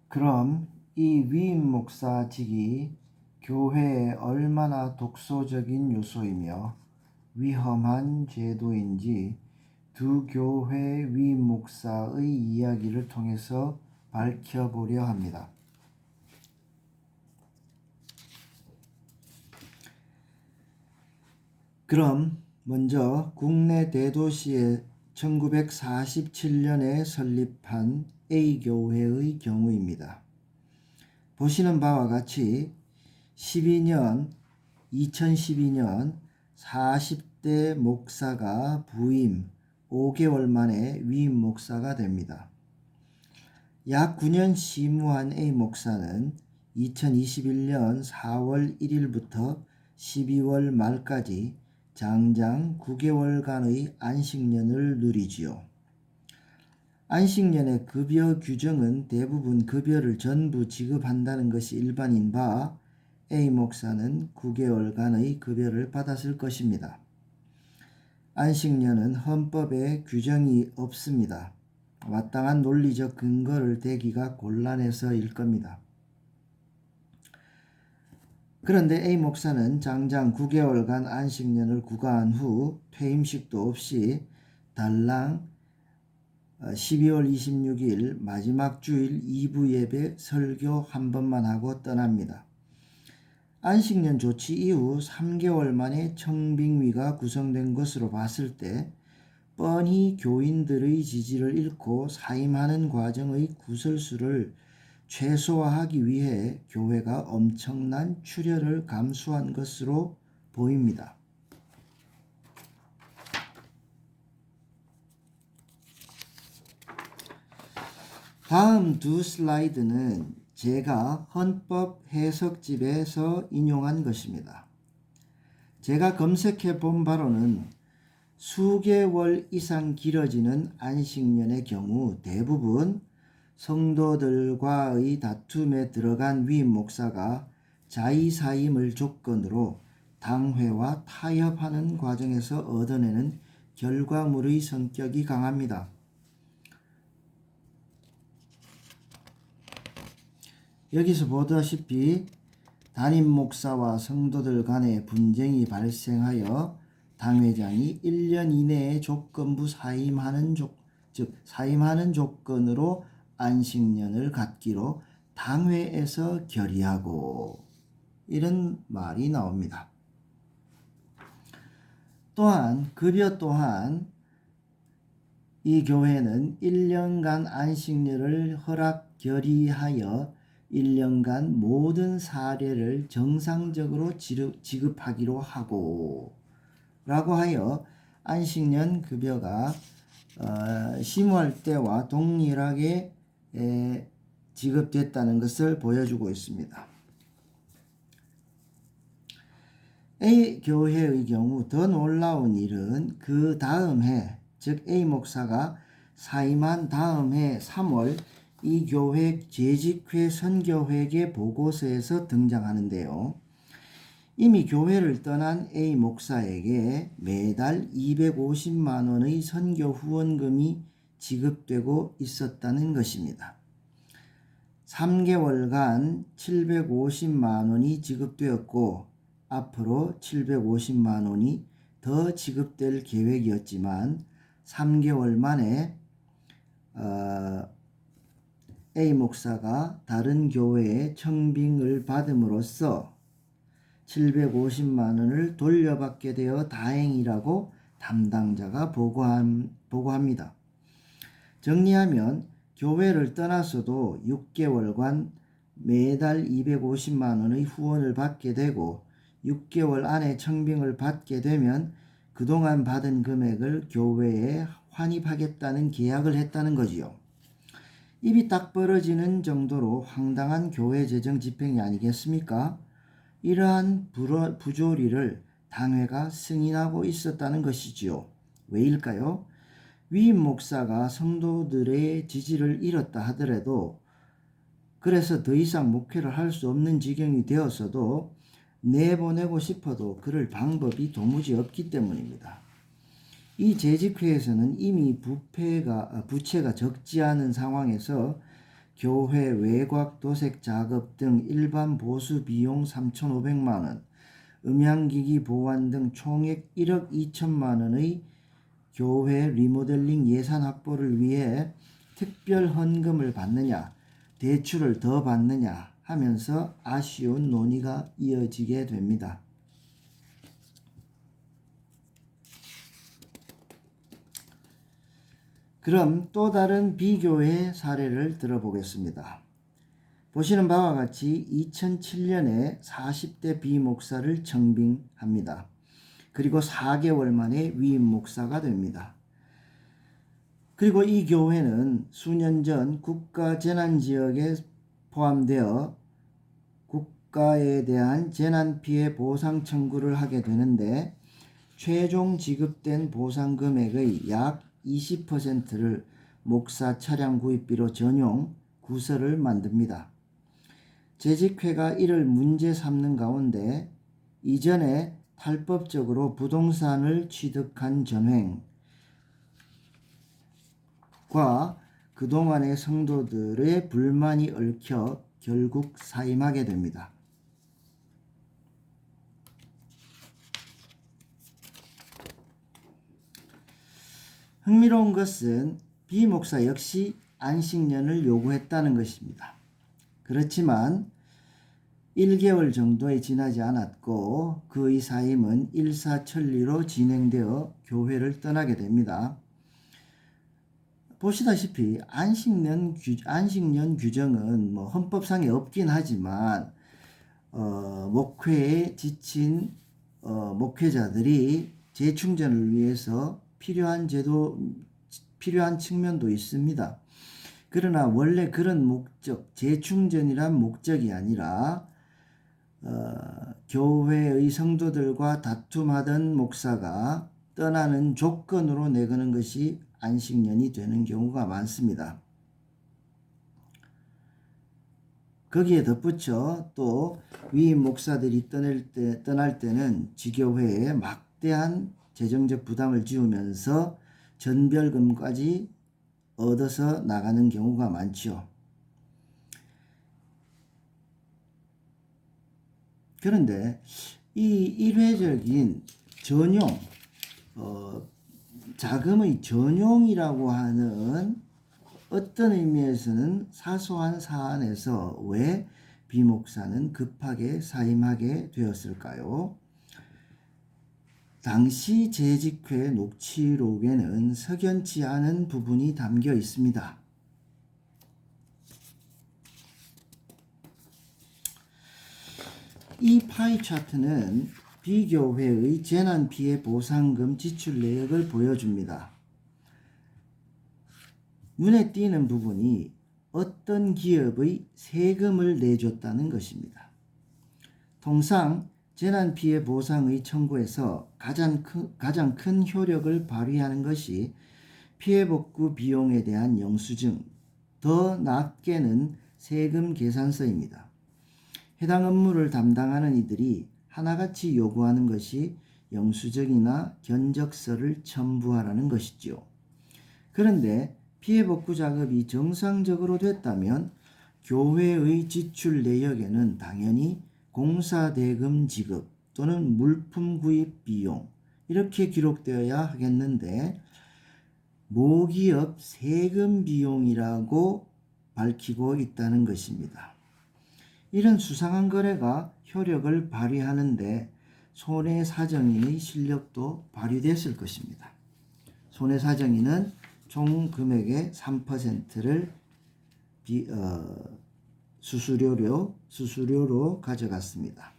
그럼 이 위임 목사직이 교회에 얼마나 독소적인 요소이며 위험한 제도인지 두 교회 위임 목사의 이야기를 통해서 밝혀보려 합니다. 그럼 먼저 국내 대도시에 1947년에 설립한 A교회의 경우입니다. 보시는 바와 같이 2012년 40대 목사가 부임 5개월 만에 위임 목사가 됩니다. 약 9년 심무한 A 목사는 2021년 4월 1일부터 12월 말까지 장장 9개월간의 안식년을 누리지요. 안식년의 급여 규정은 대부분 급여를 전부 지급한다는 것이 일반인 바 A 목사는 9개월간의 급여를 받았을 것입니다. 안식년은 헌법에 규정이 없습니다. 마땅한 논리적 근거를 대기가 곤란해서일 겁니다. 그런데 A 목사는 장장 9개월간 안식년을 구가한 후 퇴임식도 없이 달랑 12월 26일 마지막 주일 2부 예배 설교 한 번만 하고 떠납니다. 안식년 조치 이후 3개월 만에 청빙위가 구성된 것으로 봤을 때 뻔히 교인들의 지지를 잃고 사임하는 과정의 구설수를 최소화하기 위해 교회가 엄청난 출혈을 감수한 것으로 보입니다. 다음 두 슬라이드는 제가 헌법 해석집에서 인용한 것입니다. 제가 검색해 본 바로는 수개월 이상 길어지는 안식년의 경우 대부분 성도들과의 다툼에 들어간 위임 목사가 자의사임을 조건으로 당회와 타협하는 과정에서 얻어내는 결과물의 성격이 강합니다. 여기서 보다시피 담임 목사와 성도들 간의 분쟁이 발생하여 당회장이 1년 이내에 조건부 사임하는 조건으로 안식년을 갖기로 당회에서 결의하고 이런 말이 나옵니다. 또한 급여 또한 이 교회는 1년간 안식년을 허락 결의하여 1년간 모든 사례를 정상적으로 지급하기로 하고 라고 하여 안식년 급여가 심호할 때와 동일하게 지급됐다는 것을 보여주고 있습니다. A 교회의 경우 더 놀라운 일은 그 다음 해, 즉 A 목사가 사임한 다음 해 3월 이 교회 재직회 선교회계 보고서에서 등장하는데요. 이미 교회를 떠난 A 목사에게 매달 250만 원의 선교 후원금이 지급되고 있었다는 것입니다. 3개월간 750만 원이 지급되었고 앞으로 750만 원이 더 지급될 계획이었지만 3개월 만에 A 목사가 다른 교회에 청빙을 받음으로써 750만 원을 돌려받게 되어 다행이라고 담당자가 보고합니다. 정리하면 교회를 떠났어도 6개월간 매달 250만 원의 후원을 받게 되고 6개월 안에 청빙을 받게 되면 그동안 받은 금액을 교회에 환입하겠다는 계약을 했다는 거지요. 입이 딱 벌어지는 정도로 황당한 교회 재정 집행이 아니겠습니까? 이러한 부조리를 당회가 승인하고 있었다는 것이지요. 왜일까요? 위임 목사가 성도들의 지지를 잃었다 하더라도 그래서 더 이상 목회를 할 수 없는 지경이 되었어도 내보내고 싶어도 그럴 방법이 도무지 없기 때문입니다. 이 재직회에서는 이미 부채가 적지 않은 상황에서 교회 외곽 도색 작업 등 일반 보수 비용 3,500만 원, 음향기기 보완 등 총액 1억 2천만 원의 교회 리모델링 예산 확보를 위해 특별 헌금을 받느냐, 대출을 더 받느냐 하면서 아쉬운 논의가 이어지게 됩니다. 그럼 또 다른 비교의 사례를 들어보겠습니다. 보시는 바와 같이 2007년에 40대 비목사를 청빙합니다. 그리고 4개월 만에 위임 목사가 됩니다. 그리고 이 교회는 수년 전 국가재난지역에 포함되어 국가에 대한 재난피해 보상 청구를 하게 되는데 최종 지급된 보상 금액의 약 20%를 목사 차량 구입비로 전용 구설을 만듭니다. 재직회가 이를 문제 삼는 가운데 이전에 탈법적으로 부동산을 취득한 전횡과 그동안의 성도들의 불만이 얽혀 결국 사임하게 됩니다. 흥미로운 것은 비목사 역시 안식년을 요구했다는 것입니다. 그렇지만 1개월 정도에 지나지 않았고 그의 사임은 일사천리로 진행되어 교회를 떠나게 됩니다. 보시다시피 안식년 규정은 헌법상에 없긴 하지만 목회에 지친 목회자들이 재충전을 위해서 필요한 측면도 있습니다. 그러나 원래 그런 목적, 재충전이란 목적이 아니라 교회의 성도들과 다툼하던 목사가 떠나는 조건으로 내거는 것이 안식년이 되는 경우가 많습니다. 거기에 덧붙여 또 위임 목사들이 떠날 때는 지교회에 막대한 재정적 부담을 지우면서 전별금까지 얻어서 나가는 경우가 많죠. 그런데 이 일회적인 전용, 자금의 전용이라고 하는 어떤 의미에서는 사소한 사안에서 왜 비목사는 급하게 사임하게 되었을까요? 당시 재직회 녹취록에는 석연치 않은 부분이 담겨 있습니다. 이 파이 차트는 비교회의 재난피해 보상금 지출 내역을 보여줍니다. 눈에 띄는 부분이 어떤 기업의 세금을 내줬다는 것입니다. 통상 재난피해 보상의 청구에서 가장 큰 효력을 발휘하는 것이 피해복구 비용에 대한 영수증, 더 낮게는 세금 계산서입니다. 해당 업무를 담당하는 이들이 하나같이 요구하는 것이 영수증이나 견적서를 첨부하라는 것이지요. 그런데 피해복구 작업이 정상적으로 됐다면 교회의 지출 내역에는 당연히 공사대금 지급 또는 물품 구입 비용 이렇게 기록되어야 하겠는데 모기업 세금 비용이라고 밝히고 있다는 것입니다. 이런 수상한 거래가 효력을 발휘하는데 손해사정인의 실력도 발휘됐을 것입니다. 손해사정인은 총 금액의 3%를 수수료로 가져갔습니다.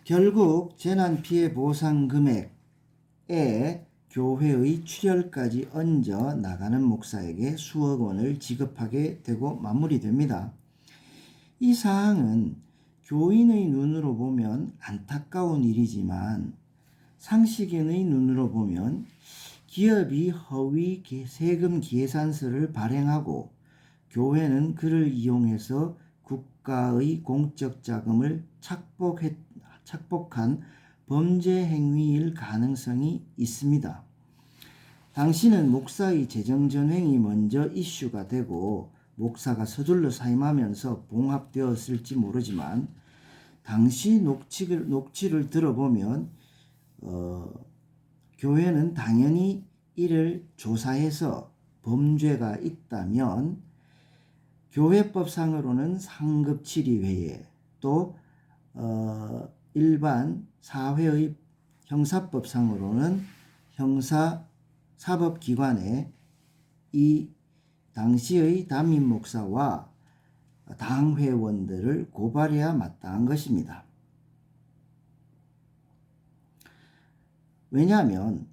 결국 재난피해 보상 금액에 교회의 출혈까지 얹어 나가는 목사에게 수억 원을 지급하게 되고 마무리됩니다. 이 사항은 교인의 눈으로 보면 안타까운 일이지만 상식인의 눈으로 보면 기업이 허위 세금 계산서를 발행하고 교회는 그를 이용해서 국가의 공적 자금을 착복한 범죄 행위일 가능성이 있습니다. 당시는 목사의 재정전횡이 먼저 이슈가 되고 목사가 서둘러 사임하면서 봉합되었을지 모르지만 당시 녹취를 들어보면 교회는 당연히 이를 조사해서 범죄가 있다면 교회법상으로는 상급 치리회에 또 일반 사회의 형사법상으로는 형사사법기관에 이 당시의 담임 목사와 당회원들을 고발해야 마땅한 것입니다. 왜냐하면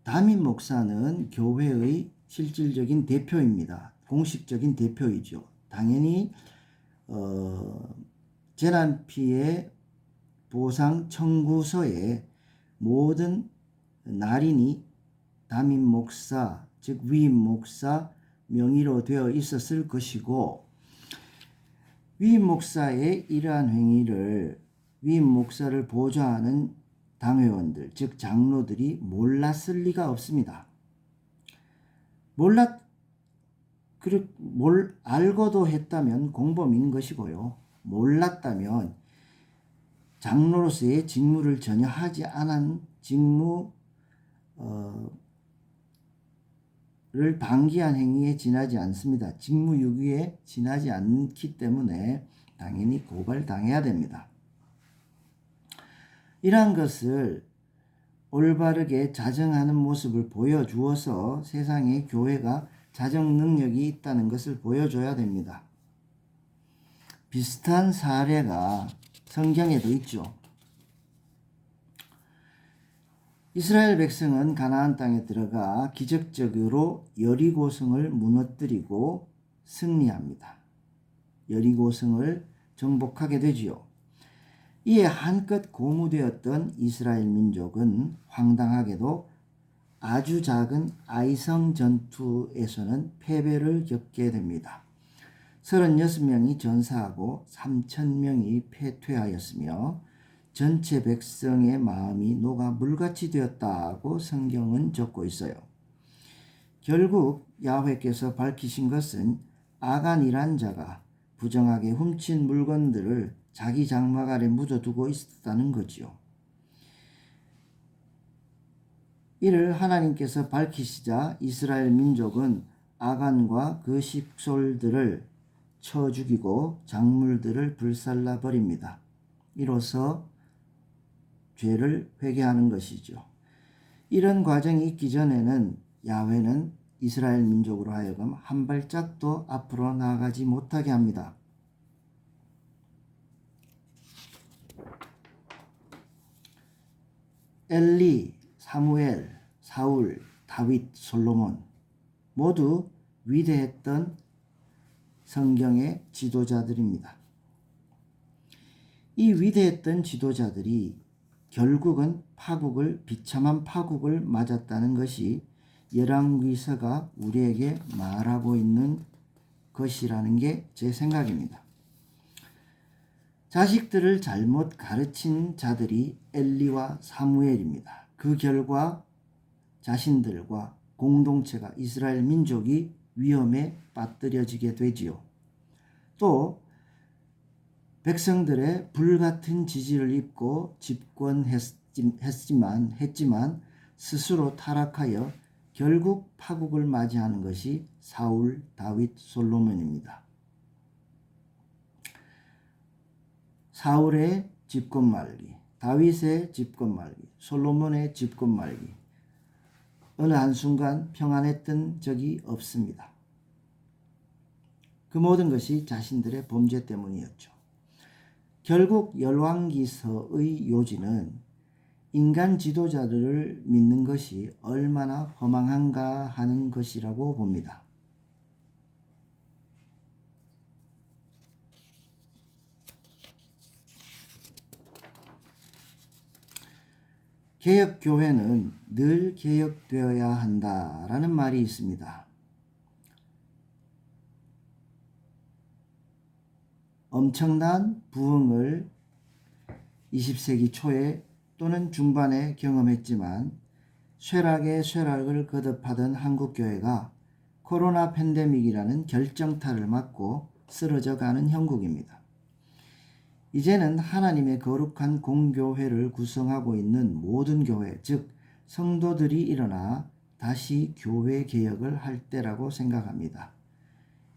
담임 목사는 교회의 실질적인 대표입니다. 공식적인 대표이죠. 당연히 재난 피해 보상 청구서에 모든 날인이 담임 목사, 즉 위임 목사 명의로 되어 있었을 것이고 위임 목사의 이러한 행위를 위임 목사를 보좌하는 당회원들, 즉 장로들이 몰랐을 리가 없습니다. 알고도 했다면 공범인 것이고요. 몰랐다면 장로로서의 직무를 전혀 하지 않은 직무를 방기한 행위에 지나지 않습니다. 직무유기에 지나지 않기 때문에 당연히 고발당해야 됩니다. 이러한 것을 올바르게 자정하는 모습을 보여주어서 세상에 교회가 자정 능력이 있다는 것을 보여줘야 됩니다. 비슷한 사례가 성경에도 있죠. 이스라엘 백성은 가나안 땅에 들어가 기적적으로 여리고성을 무너뜨리고 승리합니다. 여리고성을 정복하게 되지요. 이에 한껏 고무되었던 이스라엘 민족은 황당하게도 아주 작은 아이성 전투에서는 패배를 겪게 됩니다. 36명이 전사하고 3,000명이 패퇴하였으며 전체 백성의 마음이 녹아 물같이 되었다고 성경은 적고 있어요. 결국 야훼께서 밝히신 것은 아간이란 자가 부정하게 훔친 물건들을 자기 장막 아래 묻어두고 있었다는 거지요. 이를 하나님께서 밝히시자 이스라엘 민족은 아간과 그 식솔들을 쳐 죽이고 작물들을 불살라 버립니다. 이로써 죄를 회개하는 것이죠. 이런 과정이 있기 전에는 야훼는 이스라엘 민족으로 하여금 한 발짝도 앞으로 나아가지 못하게 합니다. 엘리, 사무엘, 사울, 다윗, 솔로몬 모두 위대했던 성경의 지도자들입니다. 이 위대했던 지도자들이 결국은 비참한 파국을 맞았다는 것이 열왕기서가 우리에게 말하고 있는 것이라는 게 제 생각입니다. 자식들을 잘못 가르친 자들이 엘리와 사무엘입니다. 그 결과 자신들과 공동체가 이스라엘 민족이 위험에 빠뜨려지게 되지요. 또 백성들의 불같은 지지를 입고 집권했지만 스스로 타락하여 결국 파국을 맞이하는 것이 사울, 다윗, 솔로몬입니다. 사울의 집권 말기, 다윗의 집권 말기, 솔로몬의 집권 말기, 어느 한순간 평안했던 적이 없습니다. 그 모든 것이 자신들의 범죄 때문이었죠. 결국 열왕기서의 요지는 인간 지도자들을 믿는 것이 얼마나 허망한가 하는 것이라고 봅니다. 개혁교회는 늘 개혁되어야 한다라는 말이 있습니다. 엄청난 부흥을 20세기 초에 또는 중반에 경험했지만 쇠락에 쇠락을 거듭하던 한국교회가 코로나 팬데믹이라는 결정타를 맞고 쓰러져 가는 형국입니다. 이제는 하나님의 거룩한 공교회를 구성하고 있는 모든 교회, 즉 성도들이 일어나 다시 교회 개혁을 할 때라고 생각합니다.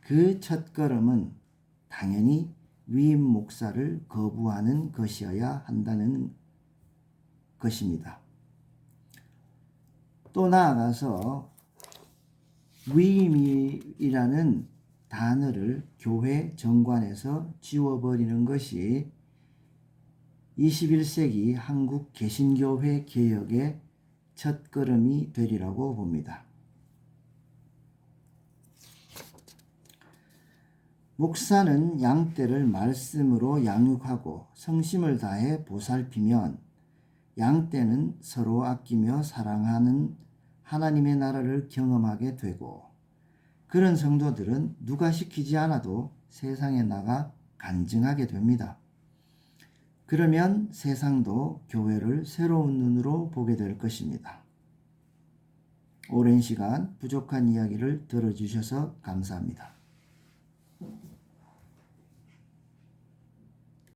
그 첫걸음은 당연히 위임 목사를 거부하는 것이어야 한다는 것입니다. 또 나아가서 위임이라는 단어를 교회 정관에서 지워버리는 것이 21세기 한국 개신교회 개혁의 첫걸음이 되리라고 봅니다. 목사는 양떼를 말씀으로 양육하고 성심을 다해 보살피면 양떼는 서로 아끼며 사랑하는 하나님의 나라를 경험하게 되고, 그런 성도들은 누가 시키지 않아도 세상에 나가 간증하게 됩니다. 그러면 세상도 교회를 새로운 눈으로 보게 될 것입니다. 오랜 시간 부족한 이야기를 들어주셔서 감사합니다.